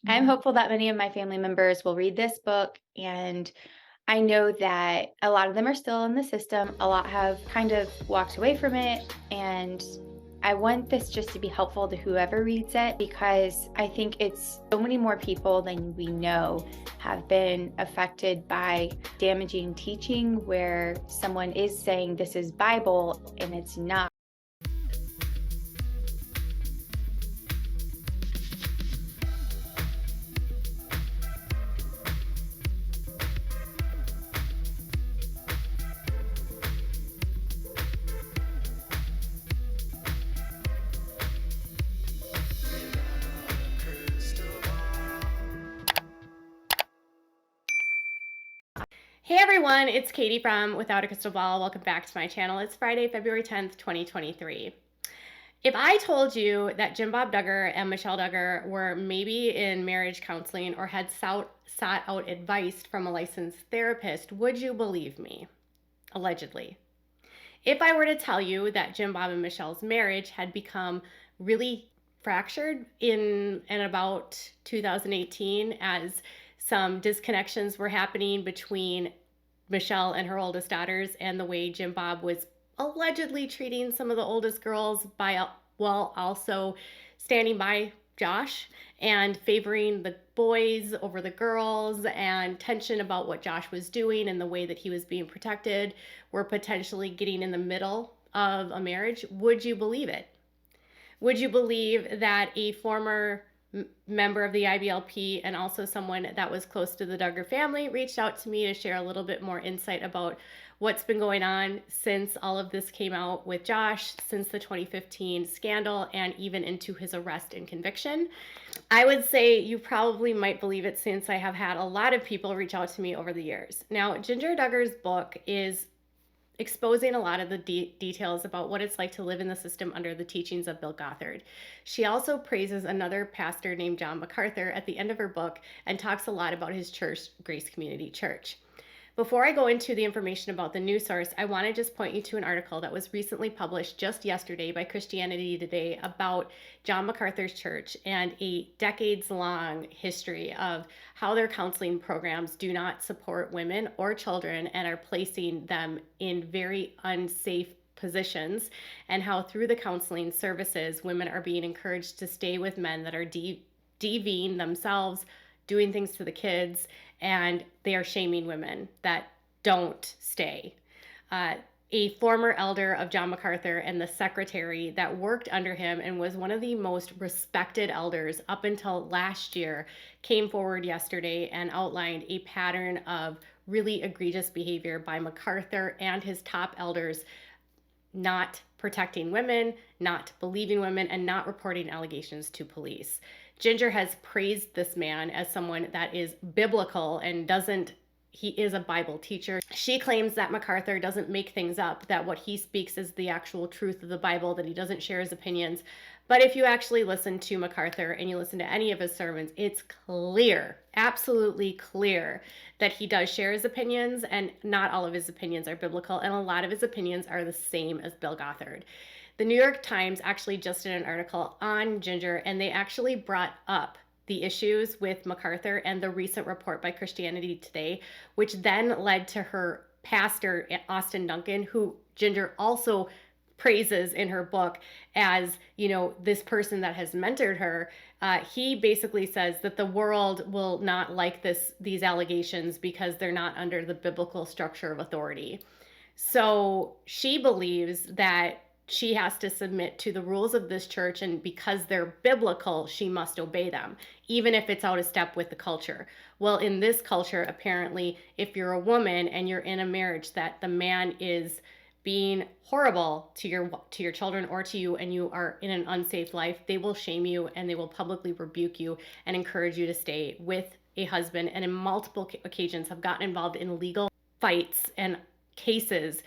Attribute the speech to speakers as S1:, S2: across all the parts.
S1: I'm hopeful that many of my family members will read this book, and I know that a lot of them are still in the system. A lot have kind of walked away from it, and I want this just to be helpful to whoever reads it because I think it's so many more people than we know have been affected by damaging teaching where someone is saying this is Bible and it's not.
S2: Hey everyone, it's Katie from Without a Crystal Ball. Welcome back to my channel. It's Friday, February 10th, 2023. If I told you that Jim Bob Duggar and Michelle Duggar were maybe in marriage counseling or had sought out advice from a licensed therapist, would you believe me? Allegedly. If I were to tell you that Jim Bob and Michelle's marriage had become really fractured in and about 2018 as some disconnections were happening between Michelle and her oldest daughters and the way Jim Bob was allegedly treating some of the oldest girls while also standing by Josh and favoring the boys over the girls, and tension about what Josh was doing and the way that he was being protected were potentially getting in the middle of a marriage, would you believe it? Would you believe that a former member of the IBLP and also someone that was close to the Duggar family reached out to me to share a little bit more insight about what's been going on since all of this came out with Josh, since the 2015 scandal, and even into his arrest and conviction? I would say you probably might believe it since I have had a lot of people reach out to me over the years. Now, Ginger Duggar's book is exposing a lot of the details about what it's like to live in the system under the teachings of Bill Gothard. She also praises another pastor named John MacArthur at the end of her book and talks a lot about his church, Grace Community Church. Before I go into the information about the news source, I want to just point you to an article that was recently published just yesterday by Christianity Today about John MacArthur's church and a decades-long history of how their counseling programs do not support women or children and are placing them in very unsafe positions, and how through the counseling services, women are being encouraged to stay with men that are DVing themselves, doing things to the kids, and they are shaming women that don't stay. A former elder of John MacArthur and the secretary that worked under him and was one of the most respected elders up until last year came forward yesterday and outlined a pattern of really egregious behavior by MacArthur and his top elders, not protecting women, not believing women, and not reporting allegations to police. Ginger has praised this man as someone that is biblical and he is a Bible teacher. She claims that MacArthur doesn't make things up, that what he speaks is the actual truth of the Bible, that he doesn't share his opinions. But if you actually listen to MacArthur and you listen to any of his sermons, it's clear, absolutely clear, that he does share his opinions, and not all of his opinions are biblical, and a lot of his opinions are the same as Bill Gothard. The New York Times actually just did an article on Ginger, and they actually brought up the issues with MacArthur and the recent report by Christianity Today, which then led to her pastor, Austin Duncan, who Ginger also praises in her book as, this person that has mentored her. He basically says that the world will not like these allegations because they're not under the biblical structure of authority. So she believes that she has to submit to the rules of this church, and because they're biblical, she must obey them, even if it's out of step with the culture. Well, in this culture, apparently, if you're a woman and you're in a marriage that the man is being horrible to your children or to you, and you are in an unsafe life, they will shame you and they will publicly rebuke you and encourage you to stay with a husband, and in multiple occasions have gotten involved in legal fights and cases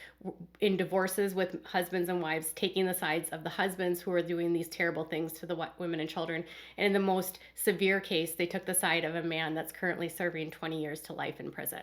S2: in divorces with husbands and wives taking the sides of the husbands who are doing these terrible things to the women and children. And in the most severe case, they took the side of a man that's currently serving 20 years to life in prison.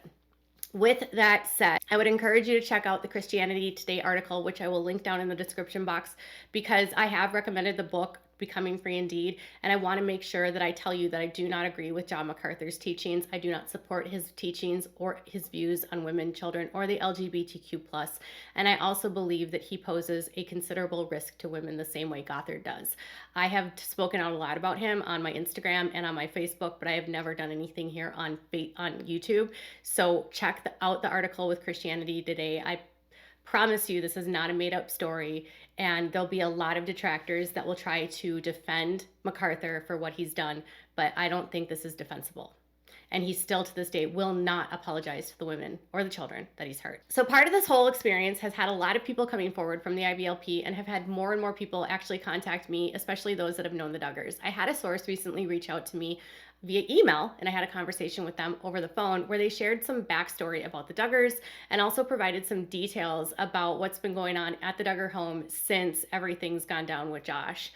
S2: With that said, I would encourage you to check out the Christianity Today article, which I will link down in the description box, because I have recommended the book becoming free indeed. And I want to make sure that I tell you that I do not agree with John MacArthur's teachings. I do not support his teachings or his views on women, children, or the LGBTQ+. And I also believe that he poses a considerable risk to women the same way Gothard does. I have spoken out a lot about him on my Instagram and on my Facebook, but I have never done anything here on YouTube. So check out the article with Christianity Today. I promise you this is not a made-up story, and there'll be a lot of detractors that will try to defend MacArthur for what he's done, but I don't think this is defensible. And he still to this day will not apologize to the women or the children that he's hurt. So part of this whole experience has had a lot of people coming forward from the IBLP, and have had more and more people actually contact me, especially those that have known the Duggars. I had a source recently reach out to me via email, and I had a conversation with them over the phone where they shared some backstory about the Duggars and also provided some details about what's been going on at the Duggar home since everything's gone down with Josh.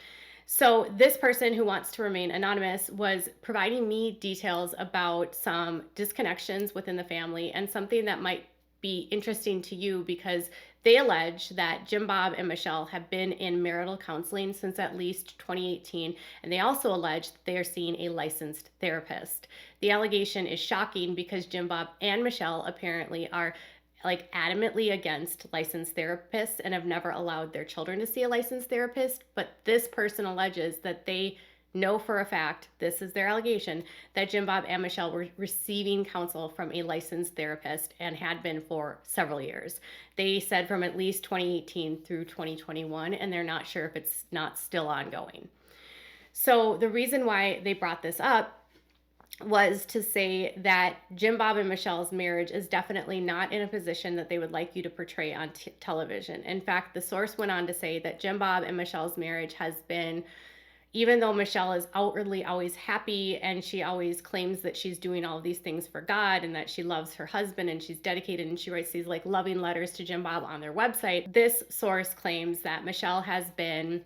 S2: So this person, who wants to remain anonymous, was providing me details about some disconnections within the family, and something that might be interesting to you, because they allege that Jim Bob and Michelle have been in marital counseling since at least 2018, and they also allege that they are seeing a licensed therapist. The allegation is shocking because Jim Bob and Michelle apparently are adamantly against licensed therapists and have never allowed their children to see a licensed therapist. But this person alleges that they know for a fact, this is their allegation, that Jim Bob and Michelle were receiving counsel from a licensed therapist and had been for several years. They said from at least 2018 through 2021, and they're not sure if it's not still ongoing. So the reason why they brought this up was to say that Jim Bob and Michelle's marriage is definitely not in a position that they would like you to portray on television. In fact, the source went on to say that Jim Bob and Michelle's marriage has been, even though Michelle is outwardly always happy and she always claims that she's doing all of these things for God and that she loves her husband and she's dedicated and she writes these loving letters to Jim Bob on their website, this source claims that Michelle has been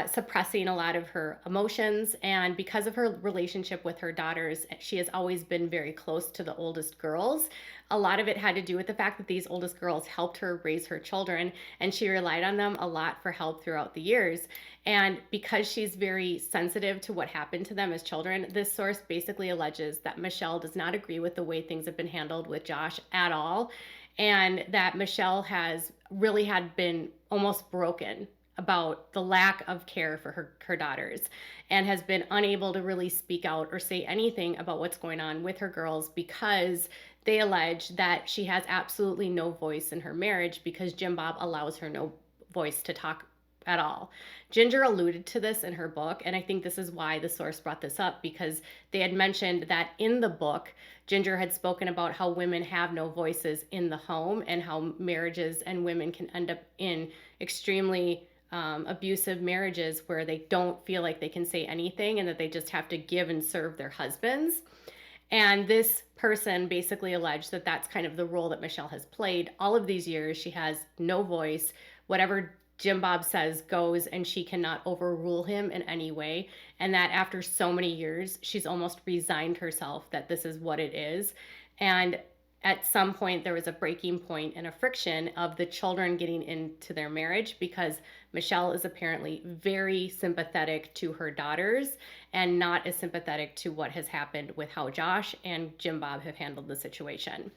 S2: suppressing a lot of her emotions, and because of her relationship with her daughters, she has always been very close to the oldest girls. A lot of it had to do with the fact that these oldest girls helped her raise her children, and she relied on them a lot for help throughout the years. And because she's very sensitive to what happened to them as children, this source basically alleges that Michelle does not agree with the way things have been handled with Josh at all, and that Michelle has really had been almost broken about the lack of care for her daughters, and has been unable to really speak out or say anything about what's going on with her girls, because they allege that she has absolutely no voice in her marriage because Jim Bob allows her no voice to talk at all. Ginger alluded to this in her book, and I think this is why the source brought this up, because they had mentioned that in the book, Ginger had spoken about how women have no voices in the home, and how marriages and women can end up in extremely abusive marriages where they don't feel like they can say anything and that they just have to give and serve their husbands. And this person basically alleged that that's kind of the role that Michelle has played all of these years. She has no voice. Whatever Jim Bob says goes, and she cannot overrule him in any way. And that after so many years, she's almost resigned herself that this is what it is. And at some point, there was a breaking point and a friction of the children getting into their marriage, because Michelle is apparently very sympathetic to her daughters and not as sympathetic to what has happened with how Josh and Jim Bob have handled the situation.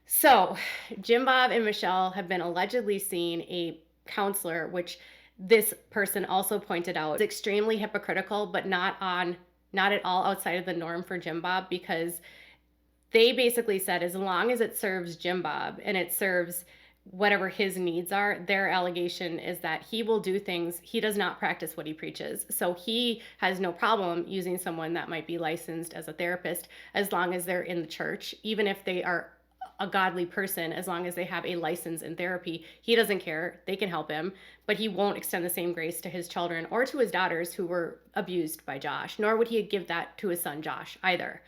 S2: So Jim Bob and Michelle have been allegedly seeing a counselor, which this person also pointed out is extremely hypocritical, but not at all outside of the norm for Jim Bob, because they basically said as long as it serves Jim Bob and it serves whatever his needs are, their allegation is that he will do things. He does not practice what he preaches. So he has no problem using someone that might be licensed as a therapist as long as they're in the church, even if they are a godly person, as long as they have a license in therapy. He doesn't care. They can help him, but he won't extend the same grace to his children or to his daughters who were abused by Josh, nor would he give that to his son Josh either.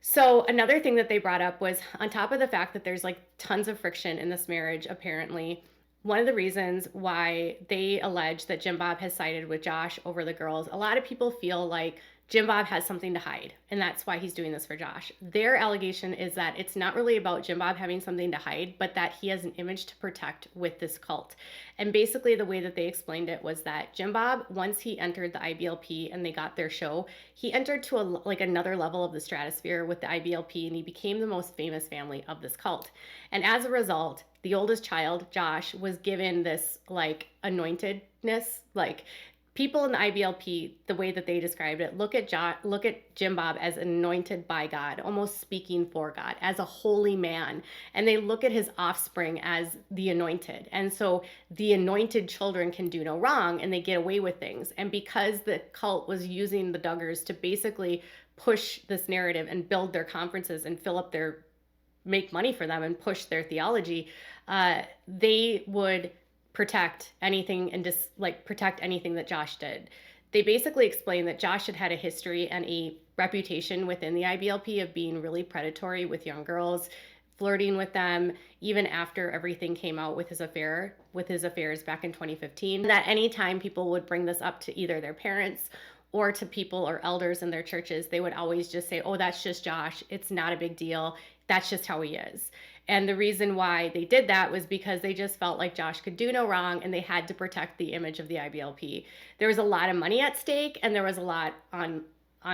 S2: So another thing that they brought up was, on top of the fact that there's tons of friction in this marriage, apparently, one of the reasons why they allege that Jim Bob has sided with Josh over the girls, a lot of people feel like Jim Bob has something to hide, and that's why he's doing this for Josh. Their allegation is that it's not really about Jim Bob having something to hide, but that he has an image to protect with this cult. And basically the way that they explained it was that Jim Bob, once he entered the IBLP and they got their show, he entered to another level of the stratosphere with the IBLP, and he became the most famous family of this cult. And as a result, the oldest child, Josh, was given this anointedness, people in the IBLP, the way that they described it, look at Jim Bob as anointed by God, almost speaking for God, as a holy man. And they look at his offspring as the anointed. And so the anointed children can do no wrong and they get away with things. And because the cult was using the Duggars to basically push this narrative and build their conferences and make money for them and push their theology, they would protect anything and protect anything that Josh did. They basically explained that Josh had a history and a reputation within the IBLP of being really predatory with young girls, flirting with them, even after everything came out with his affairs back in 2015. That anytime people would bring this up to either their parents or to people or elders in their churches, they would always just say, oh, that's just Josh. It's not a big deal. That's just how he is. And the reason why they did that was because they just felt like Josh could do no wrong and they had to protect the image of the IBLP. There was a lot of money at stake and there was a lot on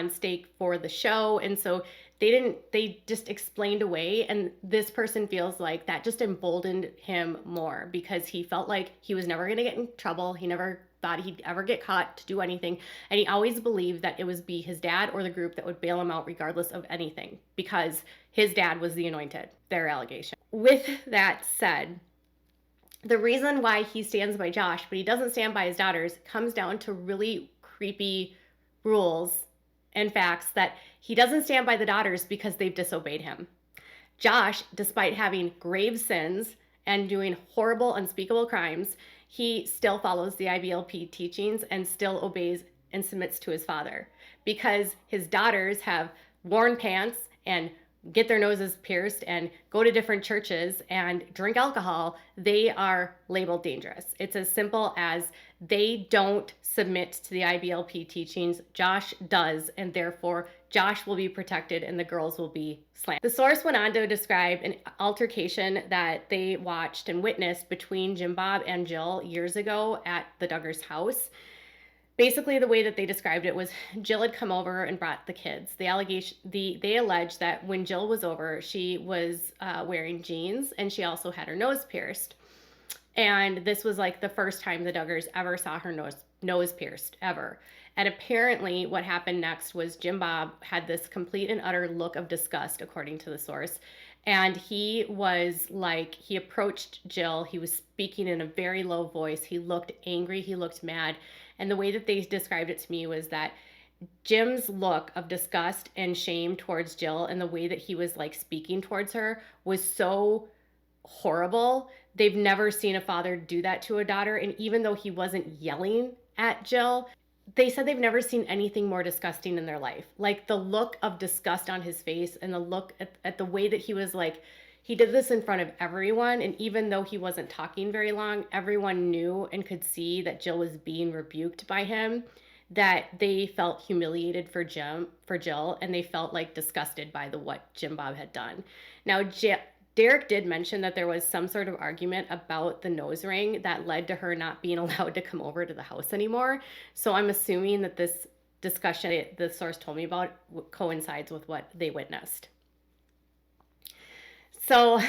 S2: stake for the show. And so they just explained away. And this person feels like that just emboldened him more because he felt like he was never going to get in trouble. He never thought he'd ever get caught to do anything. And he always believed that it would be his dad or the group that would bail him out regardless of anything because his dad was the anointed, their allegation. With that said, the reason why he stands by Josh, but he doesn't stand by his daughters, comes down to really creepy rules and facts that he doesn't stand by the daughters because they've disobeyed him. Josh, despite having grave sins and doing horrible, unspeakable crimes, he still follows the IBLP teachings and still obeys and submits to his father. Because his daughters have worn pants and get their noses pierced and go to different churches and drink alcohol, they are labeled dangerous. It's as simple as they don't submit to the IBLP teachings. Josh does, and therefore Josh will be protected and the girls will be slandered. The source went on to describe an altercation that they watched and witnessed between Jim Bob and Jill years ago at the Duggars' house. Basically, the way that they described it was Jill had come over and brought the kids. They alleged that when Jill was over, she was wearing jeans and she also had her nose pierced. And this was like the first time the Duggars ever saw her nose pierced, ever. And apparently what happened next was Jim Bob had this complete and utter look of disgust, according to the source. And he approached Jill. He was speaking in a very low voice. He looked angry. He looked mad. And the way that they described it to me was that Jim's look of disgust and shame towards Jill and the way that he was speaking towards her was so horrible. They've never seen a father do that to a daughter. And even though he wasn't yelling at Jill, they said they've never seen anything more disgusting in their life. The look of disgust on his face and the look at the way that he was he did this in front of everyone. And even though he wasn't talking very long, everyone knew and could see that Jill was being rebuked by him, that they felt humiliated for Jill, and they felt disgusted by what Jim Bob had done. Now, Derek did mention that there was some sort of argument about the nose ring that led to her not being allowed to come over to the house anymore. So I'm assuming that this discussion the source told me about coincides with what they witnessed. So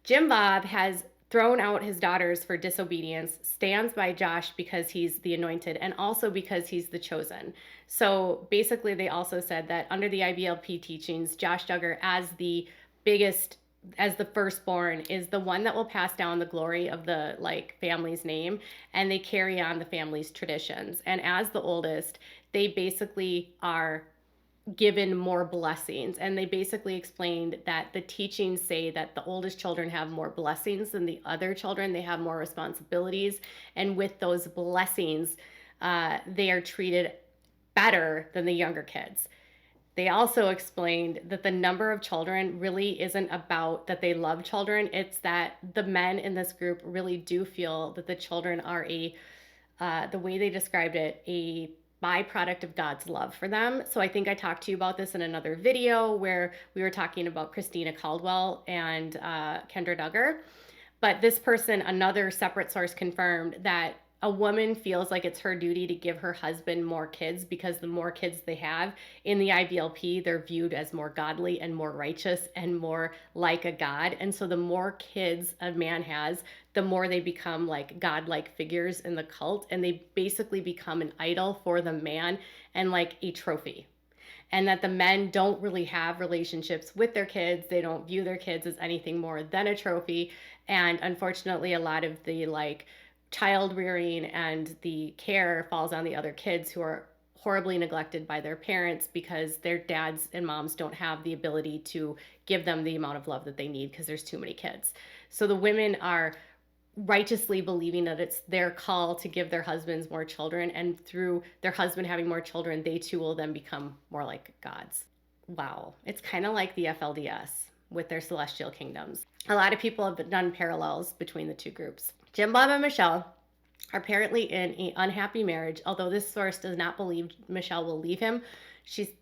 S2: Jim Bob has thrown out his daughters for disobedience, stands by Josh because he's the anointed and also because he's the chosen. So basically they also said that under the IBLP teachings, Josh Duggar as the firstborn is the one that will pass down the glory of the family's name, and they carry on the family's traditions. And as the oldest, they basically are given more blessings. And they basically explained that the teachings say that the oldest children have more blessings than the other children. They have more responsibilities. And with those blessings, they are treated better than the younger kids. They also explained that the number of children really isn't about that they love children. It's that the men in this group really do feel that the children are the way they described it, a byproduct of God's love for them. So I think I talked to you about this in another video where we were talking about Christina Caldwell and Kendra Duggar. But this person, another separate source, confirmed that a woman feels like it's her duty to give her husband more kids because the more kids they have in the IBLP, they're viewed as more godly and more righteous and more like a god. And so the more kids a man has, the more they become like godlike figures in the cult, and they basically become an idol for the man and like a trophy. And that the men don't really have relationships with their kids. They don't view their kids as anything more than a trophy. And unfortunately, a lot of the like child rearing and the care falls on the other kids who are horribly neglected by their parents because their dads and moms don't have the ability to give them the amount of love that they need because there's too many kids. So the women are righteously believing that it's their call to give their husbands more children, and through their husband having more children, they too will then become more like gods. Wow. It's kind of like the FLDS with their celestial kingdoms. A lot of people have done parallels between the two groups. Jim Bob and Michelle are apparently in an unhappy marriage, although this source does not believe Michelle will leave him.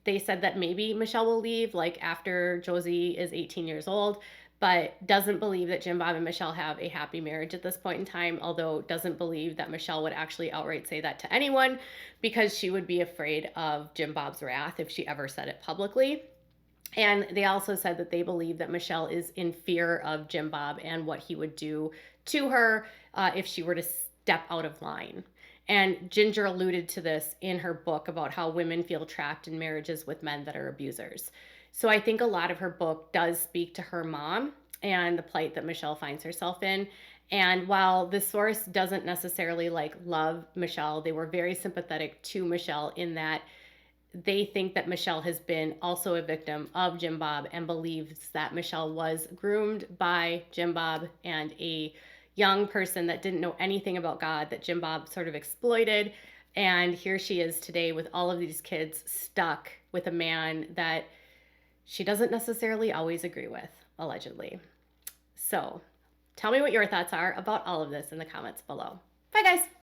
S2: They said that maybe Michelle will leave like after Josie is 18 years old, but doesn't believe that Jim Bob and Michelle have a happy marriage at this point in time, although doesn't believe that Michelle would actually outright say that to anyone because she would be afraid of Jim Bob's wrath if she ever said it publicly. And they also said that they believe that Michelle is in fear of Jim Bob and what he would do to her if she were to step out of line. And Ginger alluded to this in her book about how women feel trapped in marriages with men that are abusers. So I think a lot of her book does speak to her mom and the plight that Michelle finds herself in. And while the source doesn't necessarily like love Michelle, they were very sympathetic to Michelle in that they think that Michelle has been also a victim of Jim Bob and believes that Michelle was groomed by Jim Bob and a young person that didn't know anything about God that Jim Bob sort of exploited. And here she is today with all of these kids stuck with a man that she doesn't necessarily always agree with, allegedly. So tell me what your thoughts are about all of this in the comments below. Bye, guys.